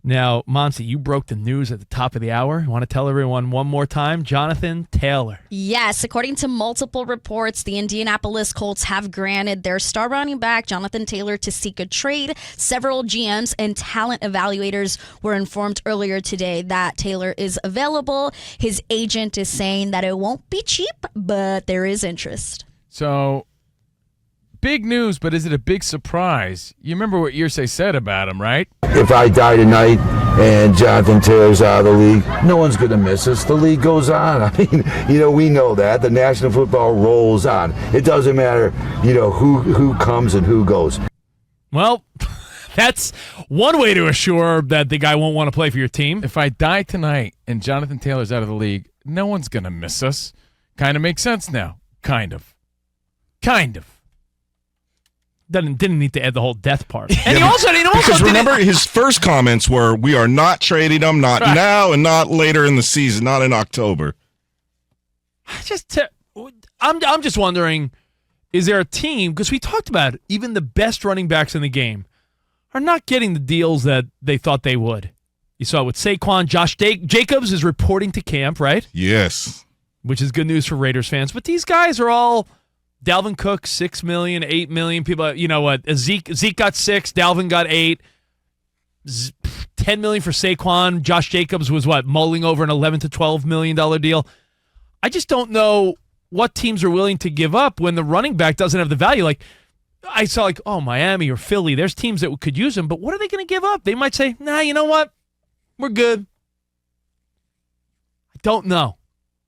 Now, Monty, you broke the news at the top of the hour. You want to tell everyone one more time? Jonathan Taylor. Yes, according to multiple reports, the Indianapolis Colts have granted their star running back, Jonathan Taylor, to seek a trade. Several GMs and talent evaluators were informed earlier today that Taylor is available. His agent is saying that it won't be cheap, but there is interest. So, big news, but is it a big surprise? You remember what Irsay said about him, right? If I die tonight and Jonathan Taylor's out of the league, no one's going to miss us. The league goes on. I mean, we know that. The National Football rolls on. It doesn't matter, who comes and who goes. Well, that's one way to assure that the guy won't want to play for your team. If I die tonight and Jonathan Taylor's out of the league, no one's going to miss us. Kind of makes sense now. Kind of. Didn't need to add the whole death part. And he also because remember his first comments were, "We are not trading him, not now, and not later in the season, not in October." I'm just wondering, is there a team? Because we talked about it, even the best running backs in the game are not getting the deals that they thought they would. You saw it with Saquon. Josh Jacobs is reporting to camp, right? Yes, which is good news for Raiders fans. But these guys are all. Dalvin Cook, $6 million, $8 million. People, you know what? Zeke got $6 million, Dalvin got $8 million. $10 million for Saquon. Josh Jacobs was mulling over an $11 to $12 million deal. I just don't know what teams are willing to give up when the running back doesn't have the value. Like I saw, Miami or Philly. There's teams that could use him, but what are they going to give up? They might say, "Nah, you know what? We're good." I don't know.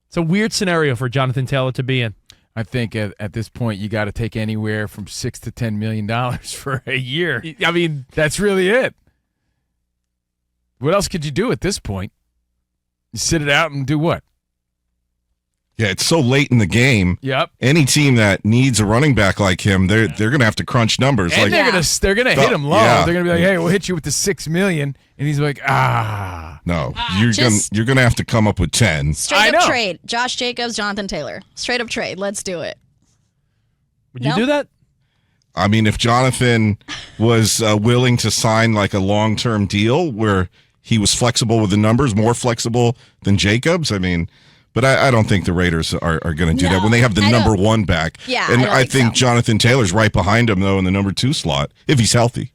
It's a weird scenario for Jonathan Taylor to be in. I think at this point you got to take anywhere from $6 to $10 million for a year. I mean, that's really it. What else could you do at this point? You sit it out and do what? Yeah, it's so late in the game. Yep. Any team that needs a running back like him, they're going to have to crunch numbers. And they're going to hit him low. Yeah. They're going to be like, "Hey, we'll hit you with the $6 million," and he's like, No, you're going to have to come up with 10. Straight up trade. Josh Jacobs, Jonathan Taylor. Straight up trade. Let's do it. Would you do that? I mean, if Jonathan was willing to sign like a long-term deal where he was flexible with the numbers, more flexible than Jacobs, I mean, but I don't think the Raiders are going to do that when they have the number one back. Yeah, and I think Jonathan Taylor's right behind him, though, in the number 2 slot, if he's healthy.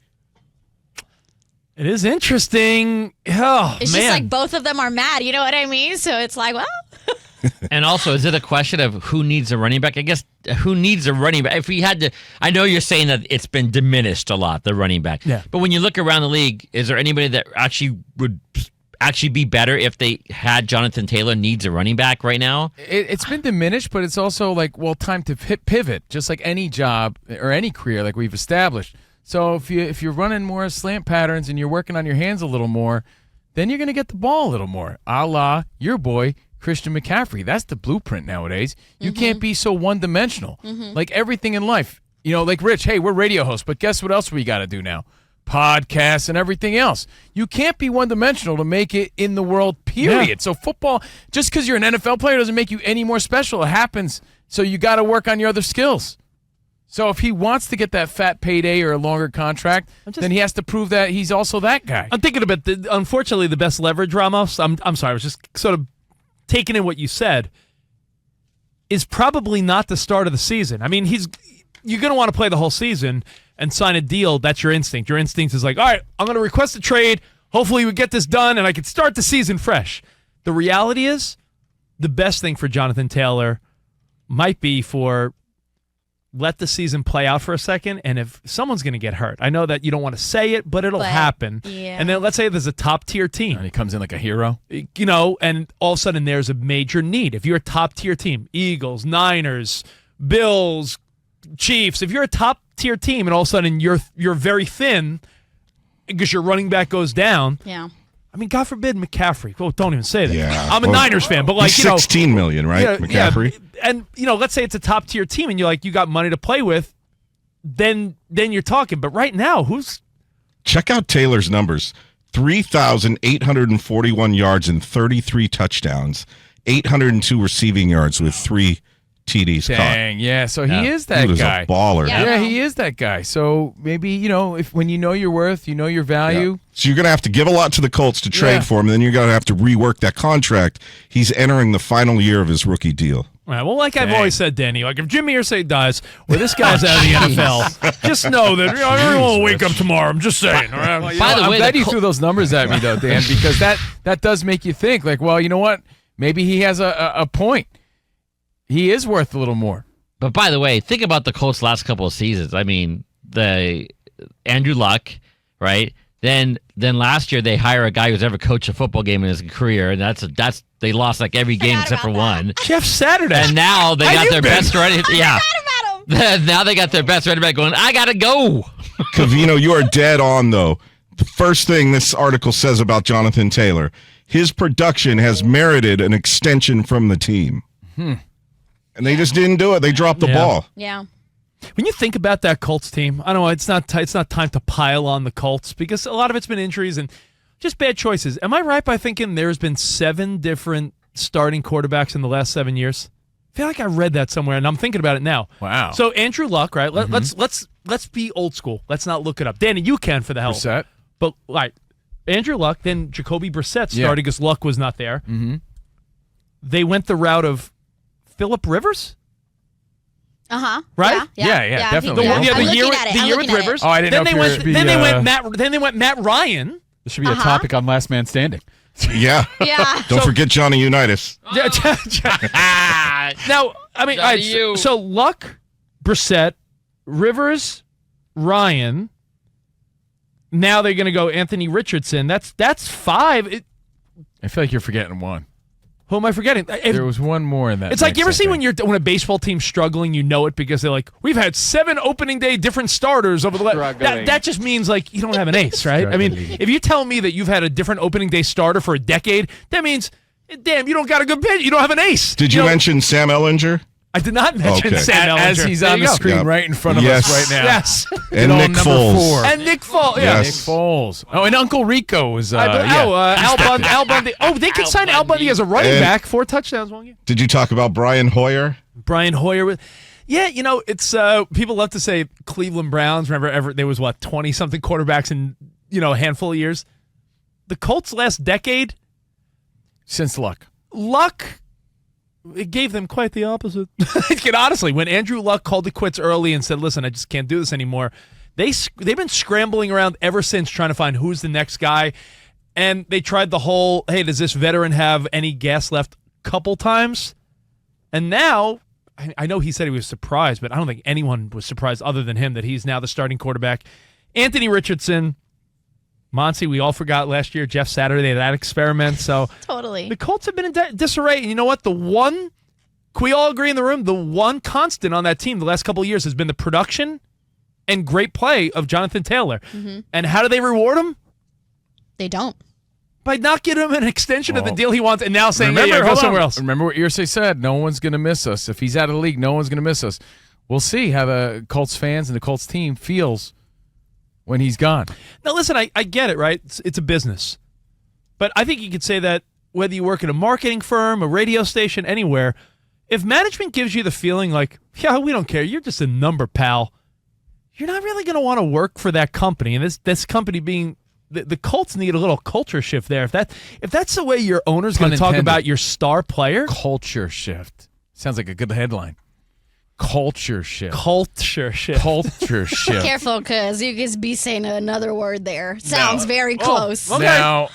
It is interesting. Oh, it's just like both of them are mad. You know what I mean? So it's like, well. And also, is it a question of who needs a running back? I guess who needs a running back? If we had to, I know you're saying that it's been diminished a lot, the running back. Yeah. But when you look around the league, is there anybody that actually would actually be better if they had Jonathan Taylor needs a running back right now? It's been diminished, but it's also time to pivot, just like any job or any career like we've established. So if you're running more slant patterns and you're working on your hands a little more, then you're going to get the ball a little more, a la your boy, Christian McCaffrey. That's the blueprint nowadays. You can't be so one-dimensional. Like everything in life. Like Rich, hey, we're radio hosts, but guess what else we got to do now? Podcasts and everything else. You can't be one-dimensional to make it in the world, period. Yeah. So football, just because you're an NFL player doesn't make you any more special. It happens. So you got to work on your other skills. So if he wants to get that fat payday or a longer contract, then he has to prove that he's also that guy. I'm thinking about, unfortunately, the best leverage, Ramos, I'm sorry, I was just sort of taking in what you said, is probably not the start of the season. I mean, you're going to want to play the whole season and sign a deal. That's your instinct. Your instinct is like, all right, I'm going to request a trade. Hopefully we get this done and I can start the season fresh. The reality is the best thing for Jonathan Taylor might be for let the season play out for a second, and if someone's going to get hurt, I know that you don't want to say it, but it'll happen. Yeah. And then let's say there's a top-tier team. And he comes in like a hero. And all of a sudden there's a major need. If you're a top-tier team, Eagles, Niners, Bills, Chiefs, if you're a top-tier team and all of a sudden you're very thin because your running back goes down. Yeah. I mean, God forbid McCaffrey. Well, don't even say that. Yeah. I'm a Niners fan, but he's $16 million, right, McCaffrey? Yeah, and let's say it's a top tier team, and you got money to play with, then you're talking. But right now, check out Taylor's numbers: 3,841 yards and 33 touchdowns, 802 receiving yards with 3 TDs caught. Dang, yeah. So he is that Dude is guy. a baller. Yeah. Yeah, he is that guy. So maybe, if when you know your worth, you know your value. So you're going to have to give a lot to the Colts to trade Yeah. for him, and then you're going to have to rework that contract. He's entering the final year of his rookie deal. All right, well, like I've Dang. always said, Danny, like if Jimmy Irsay dies or this guy's out of the NFL, just know that everyone will wake up tomorrow. I'm just saying. All right? By the I'm way, glad the you Col- threw those numbers at me, though, Dan, because that does make you think, like, well, you know what? Maybe he has a point. He is worth a little more. But by the way, think about the Colts' last couple of seasons. I mean, the Andrew Luck, right? Then last year they hire a guy who's ever coached a football game in his career, and that's they lost like every game except for one. Jeff Saturday. And now they How got you their been? best running. Yeah. Now they got their best running back going, I gotta go. Covino, you are dead on, though. The first thing this article says about Jonathan Taylor, his production has merited an extension from the team. And they just didn't do it. They dropped the Yeah. ball. Yeah. When you think about that Colts team, I don't know. It's not time to pile on the Colts because a lot of it's been injuries and just bad choices. Am I right by thinking there's been 7 different starting quarterbacks in the last 7 years? I feel like I read that somewhere, and I'm thinking about it now. Wow. So Andrew Luck, right? Let's be old school. Let's not look it up. Danny, you can for the hell. Brissett. But like Andrew Luck, then Jacoby Brissett Yeah. started because Luck was not there. Mm-hmm. They went the route of Phillip Rivers. Uh-huh. Right? Yeah, definitely. The Yeah. one, yeah, I'm the year looking at it. the I'm year with looking at it. Rivers. Oh, I didn't then know they if you went. were- Then they be, went Matt. Then they went Matt Ryan. This should be a topic on Last Man Standing. Yeah. Yeah. Don't forget Johnny Unitas. Now, I mean, all right, so Luck, Brissett, Rivers, Ryan. Now they're going to go Anthony Richardson. That's 5. I feel like you're forgetting one. Who am I forgetting? There was one more in that. It's like you ever mix, I see think. when a baseball team's struggling, you know it because they're like, we've had 7 opening day different starters over the last. Struggling. That just means like you don't have an ace, right? I mean, Struggling. if you tell me that you've had a different opening day starter for a decade, that means, damn, you don't got a good pitch. You don't have an ace. Did you know, mention Sam Ellinger? I did not mention Okay. Sam Ellinger. As he's There on you the go. screen Yeah. right in front of Yes. us right now. Yes. And Good old Nick number Foles. 4. And Nick Foles. Yes. Yeah. Nick Foles. Oh, and Uncle Rico was. Al Bundy. Oh, they could sign Al Bundy as a running And- back. 4 touchdowns one game. Did you talk about Brian Hoyer? Brian Hoyer. Yeah, it's people love to say Cleveland Browns. Remember, there was 20-something quarterbacks in a handful of years. The Colts last decade, Since Luck. it gave them quite the opposite. Honestly, when Andrew Luck called it quits early and said, "Listen, I just can't do this anymore," they've been scrambling around ever since trying to find who's the next guy. And they tried the whole, hey, does this veteran have any gas left? Couple times. And now, I know he said he was surprised, but I don't think anyone was surprised other than him that he's now the starting quarterback. Anthony Richardson, Monty, we all forgot last year, Jeff Saturday, that experiment. So Totally. the Colts have been in disarray. And you know what? Can we all agree in the room, the one constant on that team the last couple of years has been the production and great play of Jonathan Taylor. Mm-hmm. And how do they reward him? They don't. By not giving him an extension of the deal he wants and now saying, go hold on. somewhere else. Remember what Irsay said. No one's going to miss us. If he's out of the league, no one's going to miss us. We'll see how the Colts fans and the Colts team feels when he's gone. Now, listen, I get it, right? It's a business. But I think you could say that whether you work at a marketing firm, a radio station, anywhere, if management gives you the feeling like, yeah, we don't care, you're just a number, pal, you're not really going to want to work for that company. And this company being the Colts need a little culture shift there. If that's the way your owner's going to talk intended. about your star player, Culture shift. Sounds like a good headline. Culture shift. culture shift. Culture shift. Careful, because you could be saying another word there. Sounds very close. Okay. Now,